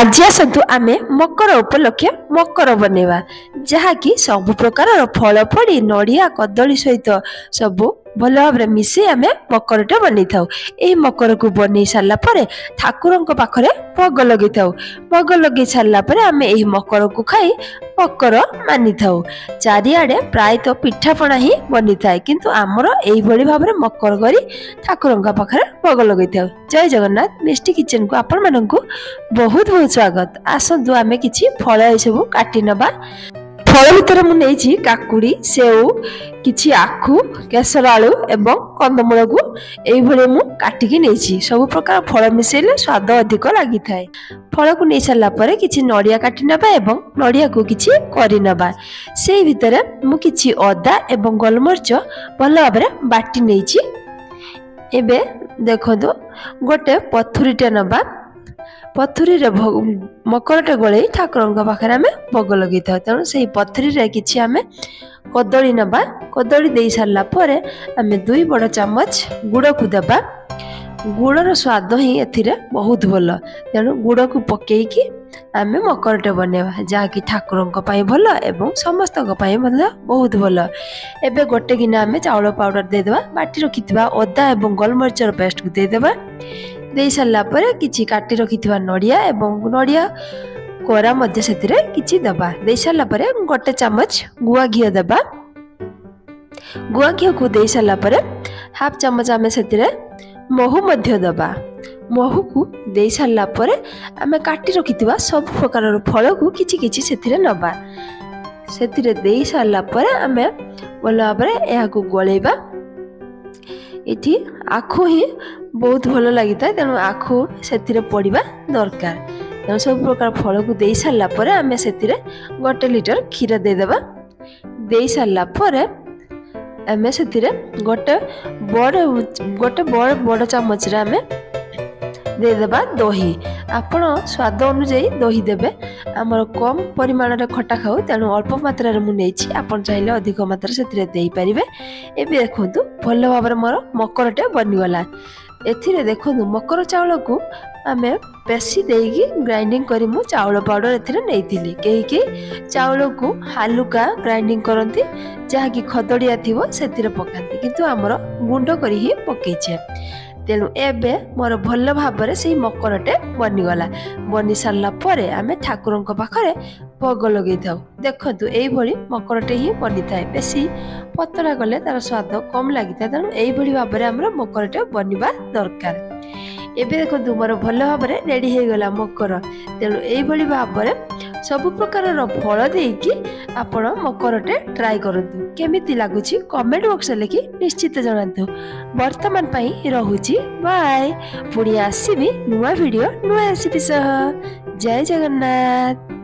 आज आसतु आमे मकर उपलक्षे मकर बनैबा जहाँकि सब प्रकार फल पड़ी नड़िया कदली सहित सब भल भाव मिसे आमे मकरटे बनै थाउ। एही मकर को बनै सारला परे ठाकुरंक पाखरे भोग लगे थाउ। भोग लगे सारला परे आमे एही मकर को खाई मकर मानि थाउ। चारिआडे प्रायतः पिठापଣା ही बनी थाए किंतु आमर एही भली भाबरे मकर करी ठाकुरंक पाखरे भोग लगे थाउ। जय जगन्नाथ। मिष्टी किचन को आपण माननकु बहुत बहुत स्वागत। आसतु आमे किछि फल ए सब काटी नबा। फल भितर मु नेछि काकुड़ी सेउ किछि आखु केसर आलू एवं कंदमूल को एही भली मु काटिकी नेछि। सब प्रकार फल मिसेले स्वाद अधिक लागि थाए। फल को नै सारला परे किछि नड़िया काटी नबा एवं नड़िया को किछि करि नबा। सेही भितर मु किछि अदा एवं गोलमरिच भल भाबरे बाटी नेछि। एबे देखंतु गोटे पथुरीटे नबा। पथुरी रे मकरटे गळे ठाकुरंक पाखरे आमे भोग लगे था। तेणु से पथुरी रे किछि आमे कदली नबा। कदली दे सारला परे आमे 2 बड़ चम्मच गुड़ को देबा। गुड़र स्वाद ही एथिरे बहुत भल। तेणु गुड़ को पकेइकी आमे मकरटे बनेबा जहाँकि ठाकुरंक पई भल एवं समस्तक पई भल बहुत भल। एबे गोटे गिना आमे चाउल पाउडर दे देबा। बाटी रखितबा अदा एवं गोलमरिचर पेस्ट को दे देबा। दे सारला परे किछि काटी रखितबा नड़िया एवं नड़िया कोरा मध्य सेतिरे किछि दबा। दे सारला परे गोटे चम्मच गुआ घियो दबा। गुआ घियो को दे सारला परे हाफ चम्मच आमे सेतिरे महू मध्य दबा। महू को दे सारला परे आमे काटी रखितबा सब प्रकार फल को किछि किछि सेतिरे नबा। सेतिरे दे सारला परे आमे भल भाबरे एहा को गळेबा। इथि आखु ही बहुत भल लगी था। तेणु आखु से पड़ा दरकार। तेणु सब प्रकार फल को दे सारला परे आमे सेतिरे 1 लीटर क्षीर दे देबा। दे सारला परे आमे सेतिरे गोटे बड़ चम्मच रे आमे दे देबा दही। आपण स्वाद अनुसार दही देबे। आमर कम परिमाण रे खट्टा खाऊ तेणु अल्प मात्रा रे मु नेछि। आपण चाहिले अधिक मात्रा सेतिरे देई परिबे। एबे देखंतु भल भाबरे मोर मकरटे बनि गला। एथिरे देखंतु मकर चाउल को आमे पेसी देगी ग्राइंडिंग करी मु चाउल पाउडर एथिरे नेइथिली। केही चाउल को हालुका ग्राइंडिंग करंती जहाँकि खदड़िया थिबो सेतिरे पकांती किंतु आमर गुंड करी ही पकेइछे। तेणु एबे मोर भल भाबरे से मकरटे बनी गला। बनी सारला परे आमे ठाकुरंक पाखरे भोग लगे थाउ। देखंतु एई भली मकरटे ही बनी थाए। बेसी पतला गले तार स्वाद कम लागि था। तेणु एई भली भाबरे हमर मकरटे बनिबा दरकार। एबे देखंतु मोर भल भाबरे रेडी हे गला मकर। तेणु एई भली भाबरे सब प्रकार फल देकी आपण मकरटे ट्राई करंतु। केमिति लागुची कमेंट बॉक्स लिखि निश्चित जणांतु। वर्तमान पई रहुची बाय। पुणी आसीबी नुआ वीडियो नुआ रेसिपी सह। जय जगन्नाथ।